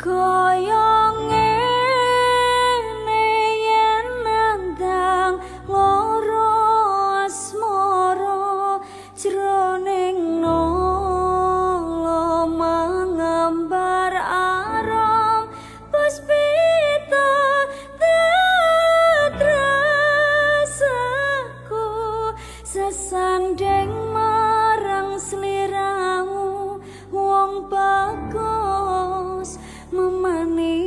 Kaya ngene yen nandang lara asmara jroning nala mangambar aram puspita tetrasaku sesandeng marang sliramu wong bagus memani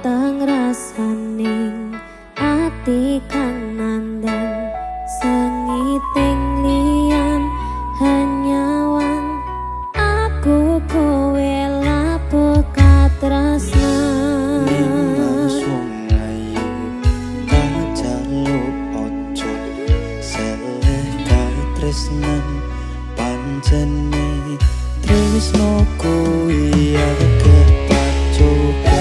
teng rasaning ati kang nandang sengiting liyan hanyawan aku kowe lapo katresnan Nimas wong ayu kajaluk ojo seleh katresnan pancene tresno kuwi akeh pacoba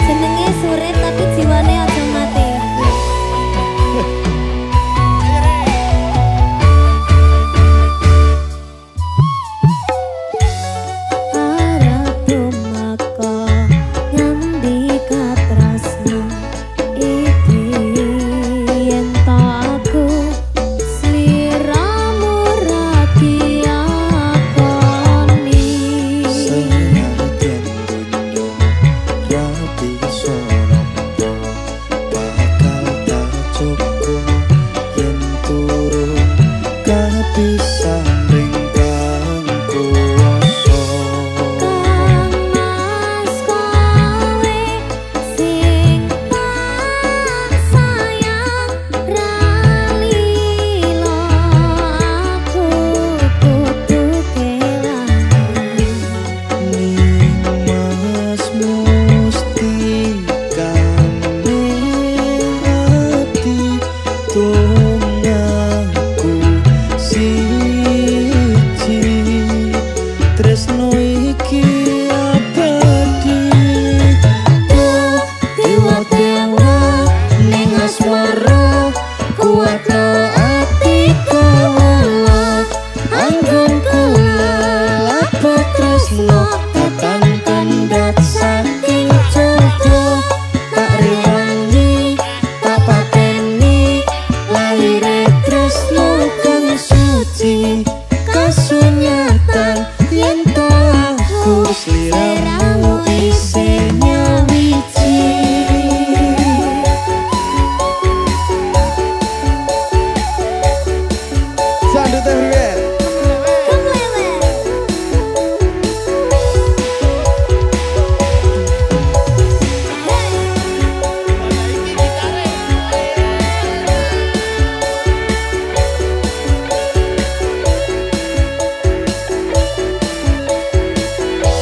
jenenge surit tapi jiwane aja mati. Arep maka ngendi katresnan iki yen to aku sliramu ra diakoni senadyan donya ra bisa nampa bakal tak cukup yen turun kapisan ring kang kuwasa Kang Mas kowe sing tak sayang ralilo aku kudu kelangan Nimas mustikane ati tunggaku siji tresno iki abadi dewa-dewa ning asmara kuatno ati kula anggun kula lapo tresno datang kandat saking jogo tak rewangi tak pateni lahire tresno kang suci kasunyatan yen to aku sliramu isih nyawiji Sandut everywhere.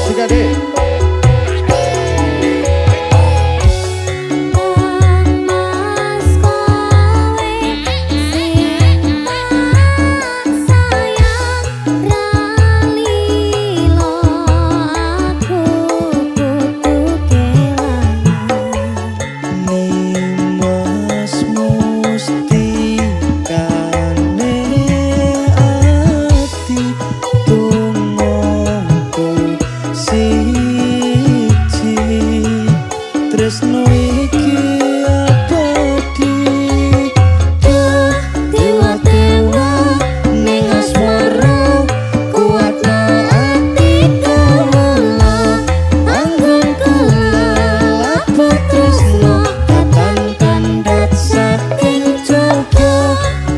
Sikade. Kang Mas kowe sing tak sayang ralilo aku kudu kelangan Nimas mustikane ati tunggaku siji tresno iki abadi dewa-dewa ning asmara kuatno ati kula anggun kula lapo tresno datang kandat saking jogo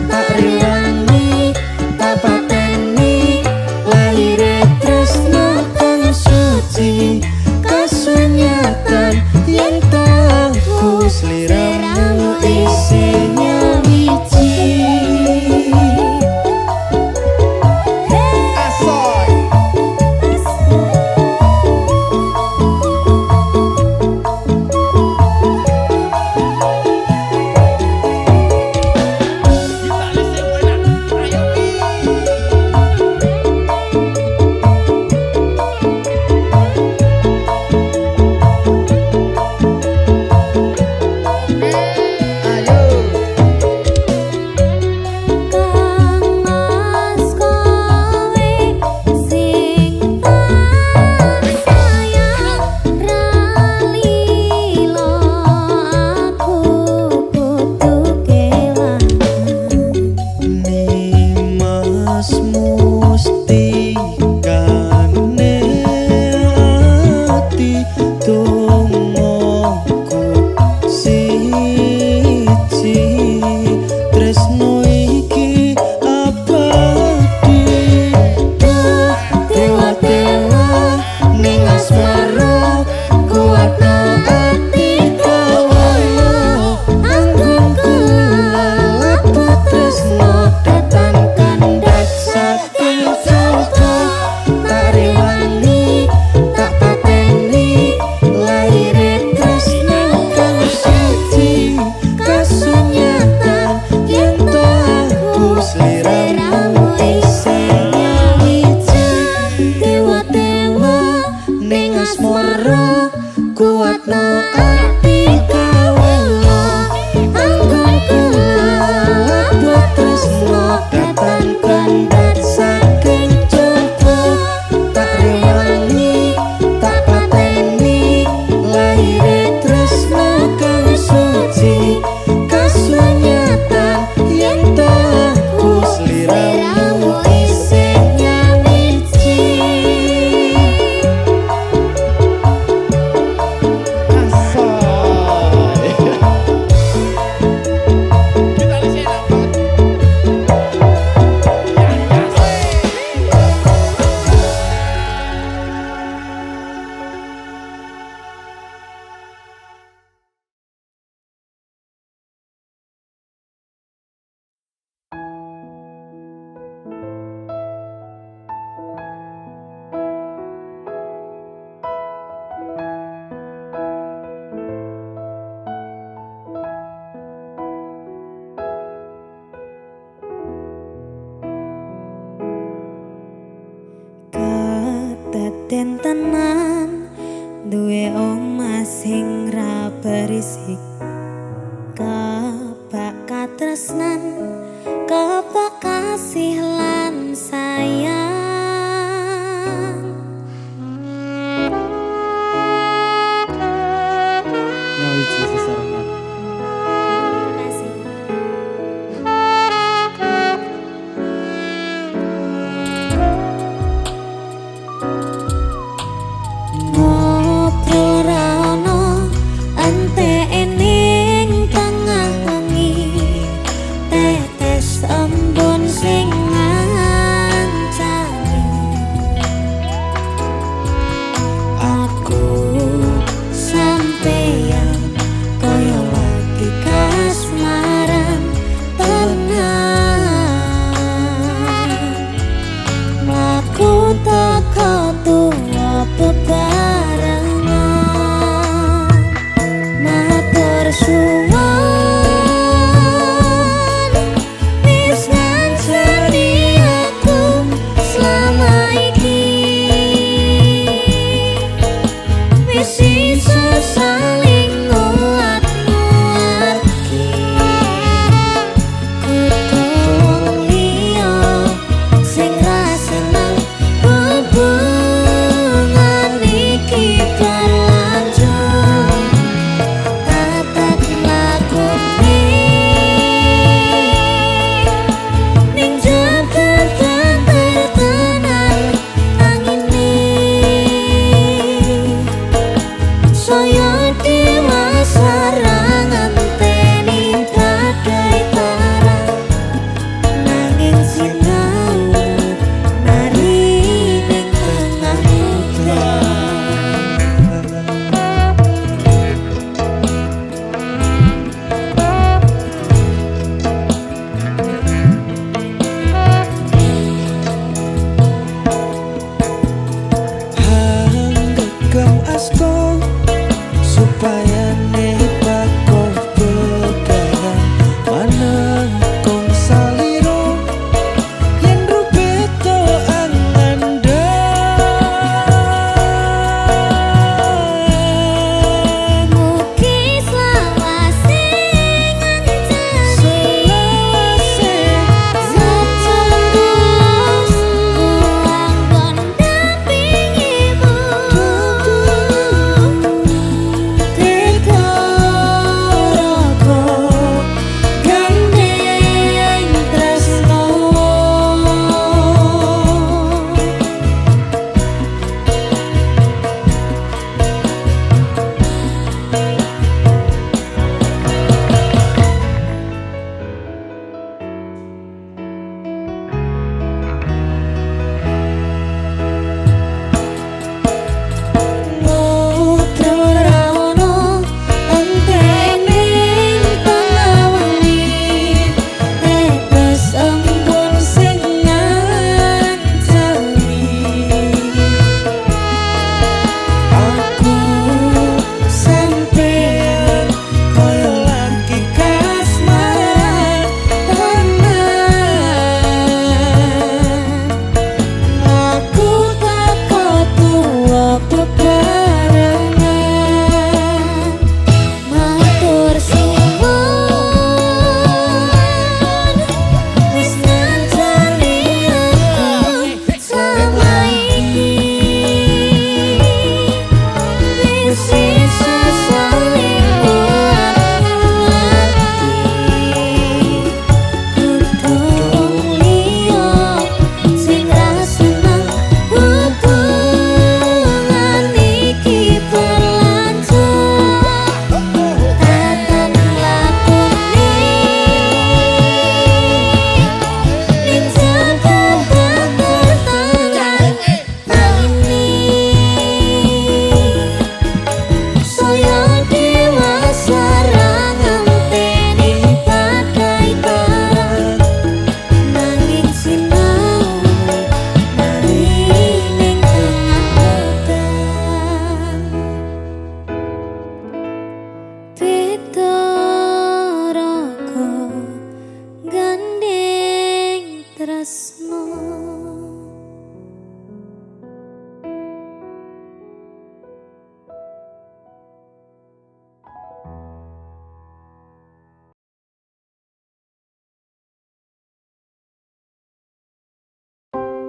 tak rewangi tak pateni lahire tresno kang suci kasunyatan yen to aku sliramu isih nyawiji asoy asmara kuatna ati kawula anggun kula buat tresno datan kandat saking coba tak rewangi tak pateni lahir tresno kang suci kasunyatan yen tahu sliramu isih nyawiji Kadaden tenan duwe omah sing ra berisik kebak katresnan kebak kasih lan sayang nyawiji sesarengan kasih ngobrol ra ono ente ening tengah wengi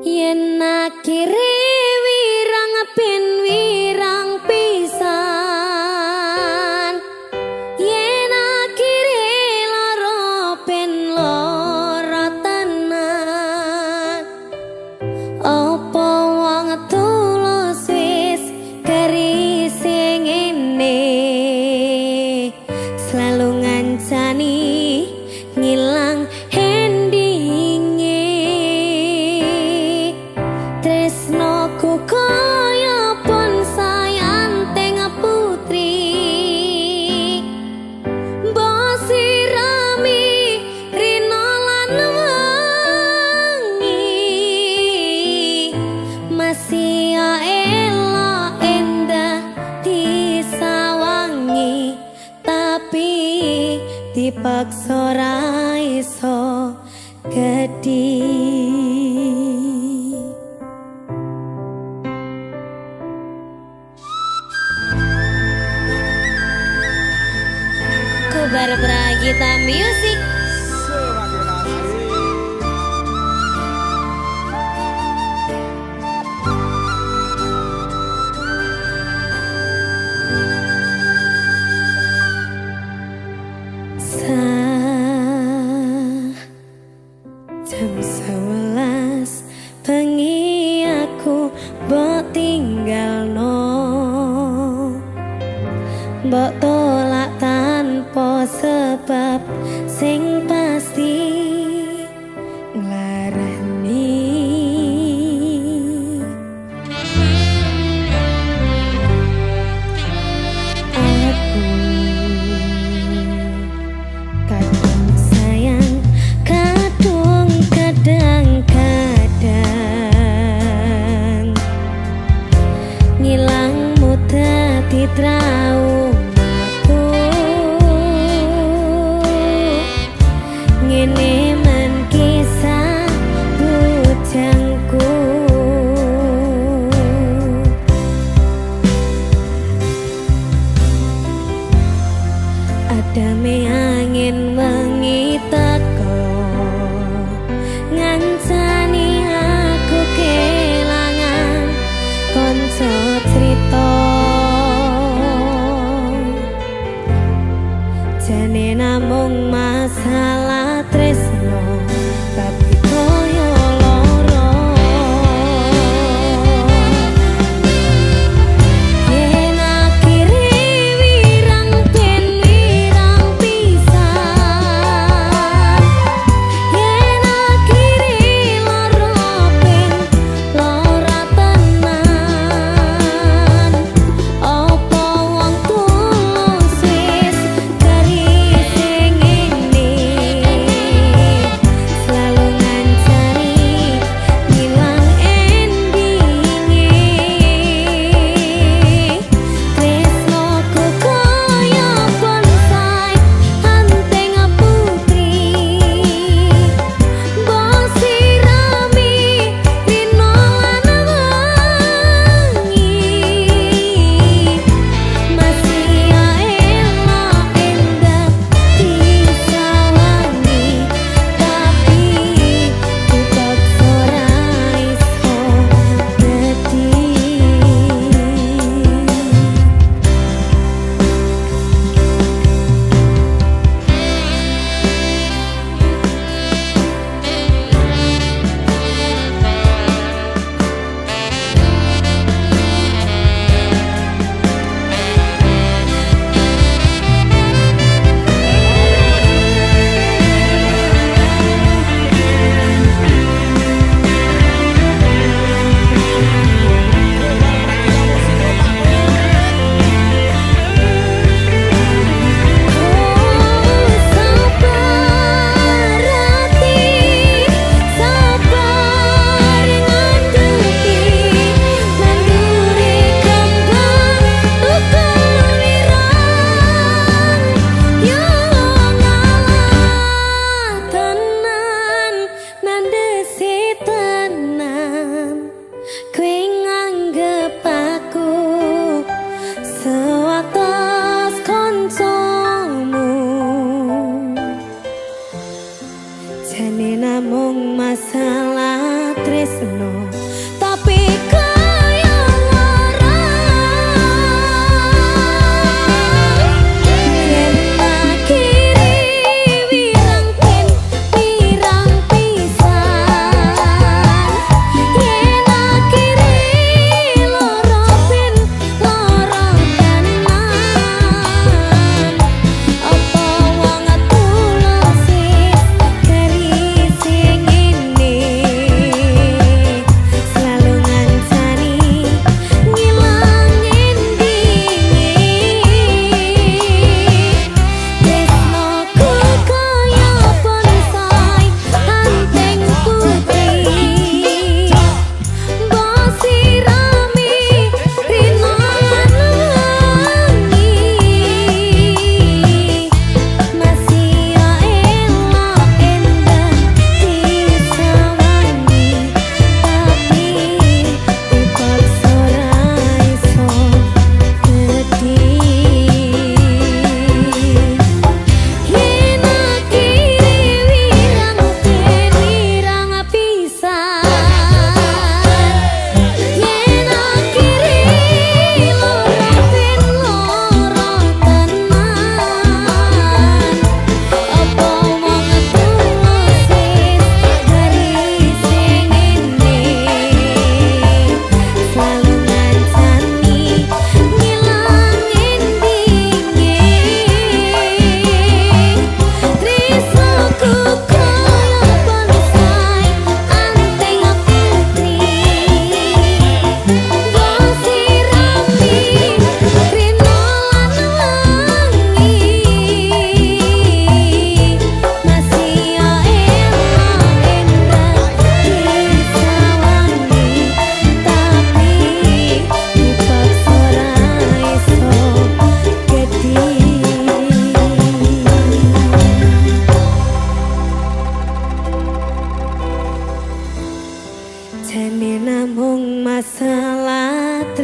yen akhire wirang ben wirang pisan yen akhire lara ben lara tenan opo wong tulus wis kerise ngene selalu ngancani ngilang endinge tresnoku kaya bonsai teng putri mbok sirami rina lan wengi masih elok endah disawangi tapi dipaksa ra iso gedhi Kobar Pragita Music. Jam 11 bengi aku mbok tinggalno mbok tolak tanpa sebab sing pasti nglarani aku kadang sayang kadang-kadang ngilang mudah di traumaku ngene men kisah bujangku ada me angin wengi teko ngancani aku kelangan konco cerita jane namung masalah tresno tapi koyo loro yen akhire wirang ben wirang pisan yen akhire lara ben lara tenan opo wong tulus wis kerise ngene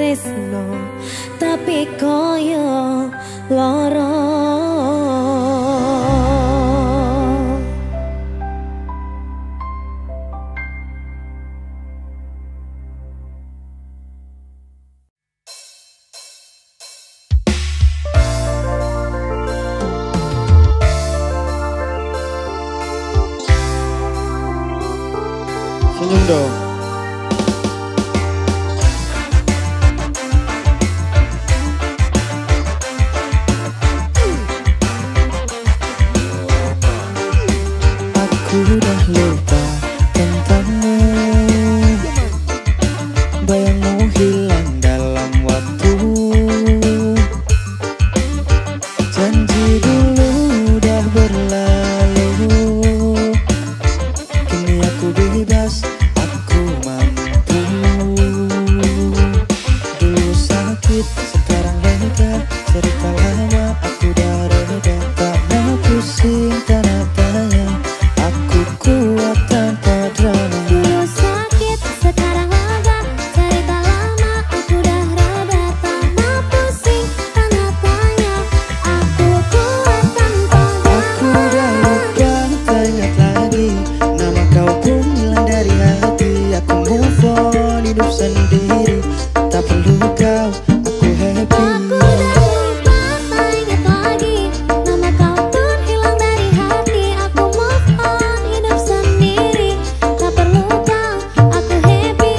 tresno tapi koyo loro. Senyum dong. Aku udah lupa tentangmu, bayangmu hilang dalam waktu. Janji dulu udah berlalu, kini aku bebas, aku mampu. Dulu sakit, sekarang lega, cerita lama aku udah reda. Tak mau pusing karena tanya, aku kuat tanpa drama. Dulu sakit, sekarang lega, cerita lama aku udah reda. Tak mau pusing karena tanya, aku kuat tanpa Aku udah lupa, tak ingat lagi nama kau pun hilang dari hati. Aku move on, hidup sendiri, tak perlu kau, aku happy. Aku udah lupa, tak ingat lagi nama kau pun hilang dari hati. Aku move on, hidup sendiri, tak perlu kau, aku happy.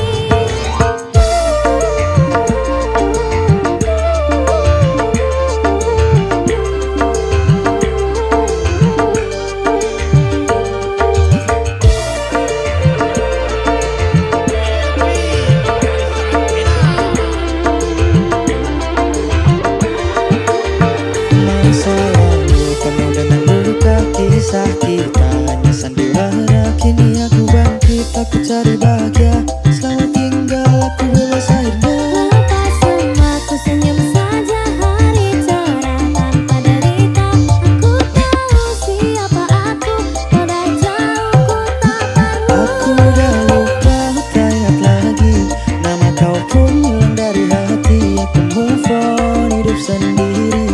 Masa lalu penuh dengan luka, kisah kita hanya sandiwara. Kini aku bangkit, aku cari bahagia. Selamat tinggal, aku bebas akhirnya. Lepas semua ku senyum saja, hari cerah tanpa derita. Aku tahu siapa aku, udah jauh ku tak perlu. Aku udah lupa, tak ingat lagi nama kau pun hilang dari hati. Aku move on, hidup sendiri,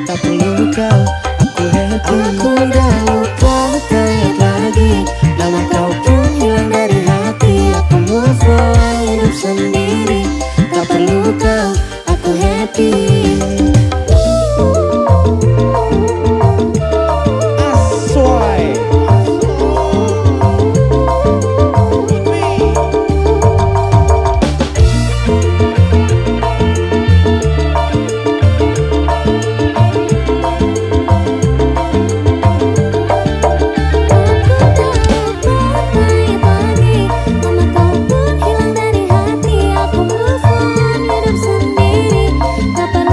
tak perlu kau, aku happy. Aku udah lupa, tak ingat lagi nama kau pun hilang dari hati. Aku move on, hidup sendiri, tak perlu kau, aku happy. Aswai. Aku udah lupa, tak ingat lagi nama kau pun hilang dari hati. Aku move on, hidup sendiri, tak perlu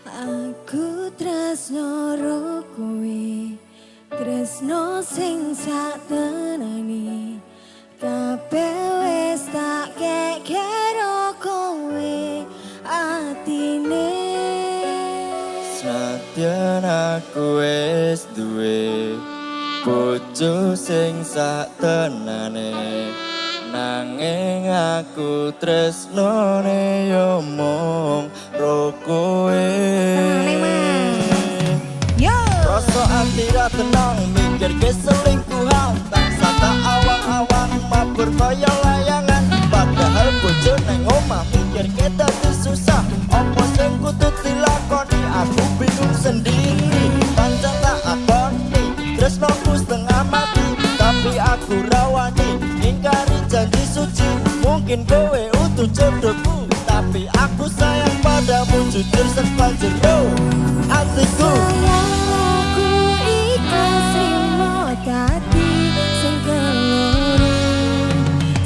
Aku tresno ro kowe, tresno sing sak tenani. Kabeh wis tak kekero kowe atine. Senadyan aku wis duwe bojo sing sak tenane, nanging aku tresnone yo mung ro kowe. Rasa ati ra tenang mikir keselingkuhan, tak sata awang-awang mabur kaya layangan. Padahal bojo neng omah mikir kita tuh susah, apa sing kudu dilakoni aku bingung sendiri. Pancen tak akoni tresnoku setengah mati, tapi aku rawani ingkari janji suci. Mungkin kowe utuh jodohku, tapi aku sayang padamu jujur sepanjero hatiku. Sayang aku ikhlas rimo dadi sing keloro.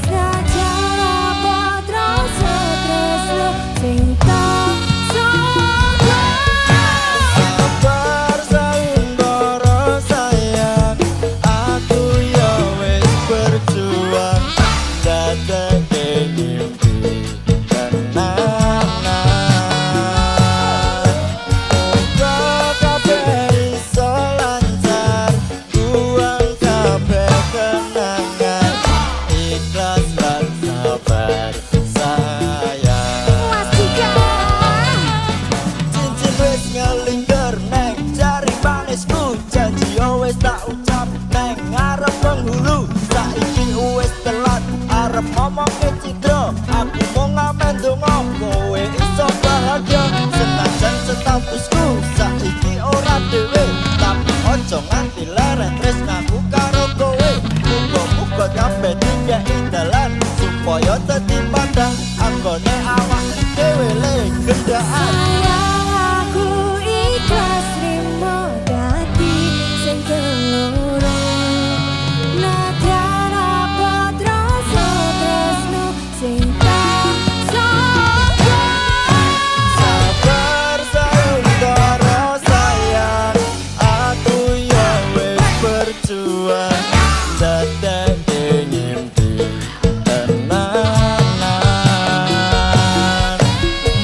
Sajan apa tresno sing tak sono. Sabar sayembara sayang, aku ya wis berjuang dadake mimpi tenanan. Muga kabeh iso lancar, buang kabeh kenangan, ikhlas lan sabar sayang. Cincin wis ngelingker neng jari manisku, janji yo wis tak ucap neng ngarep penghulu. Saiki wis telat arep ngomong ke Cidro, aku mau ngamen donga kowe iso bahagia. Senajan statusku saiki ora dhewe, tapi ojo nganti leren tresnaku karo kowe. Muga-muga kabeh dikeki dalan supaya dadi padang anggone awak dhewe le gendaan. Sayang aku ikhlas rimo dadi sing keloro. Nadyan apa tresno sing tak sono. Sabar sayembara sayang, aku ya wis berjuang dadake mimpi tenanan.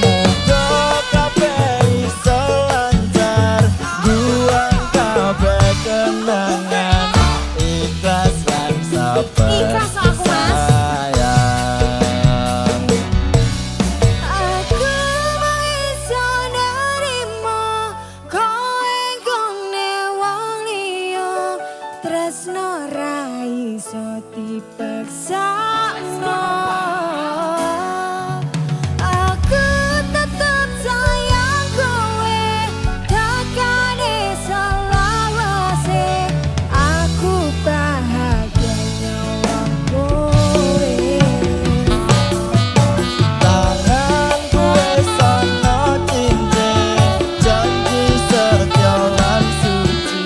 Muga kabeh iso lancar, buang kabeh kenangan, ikhlas lan sabar Ikhlas aku, Mas. sayang. Aku mau iso nerimo kowe nggone wong liya, tresno ra iso dipeksakno. Aku tetep sayang kowe, takane selawase. Aku bahagia nyawang kowe. Tanganku wis ana cincin, janji setia lan suci.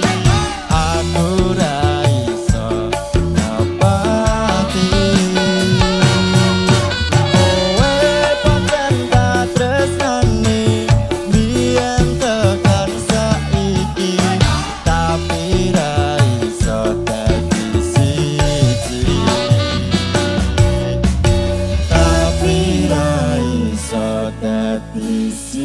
Aku ra iso napati. Kowe pancen tak tresnani, biyen tekan saiki, tapi ra iso dadi siji. Tapi ra iso dadi siji.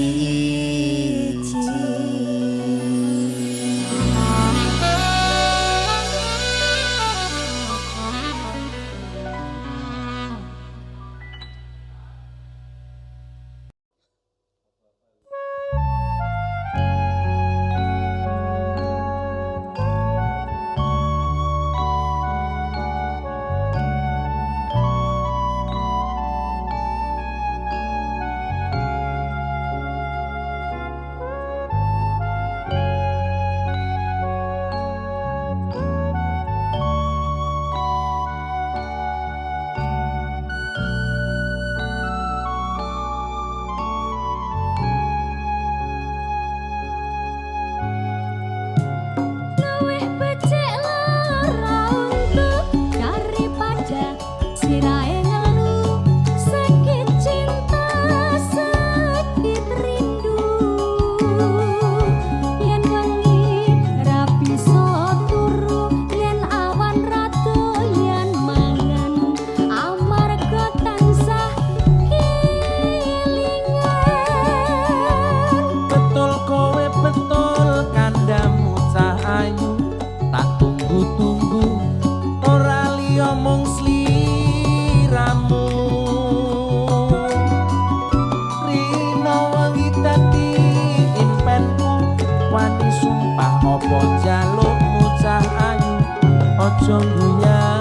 Apa jalukmu cah ayu, ojo guyak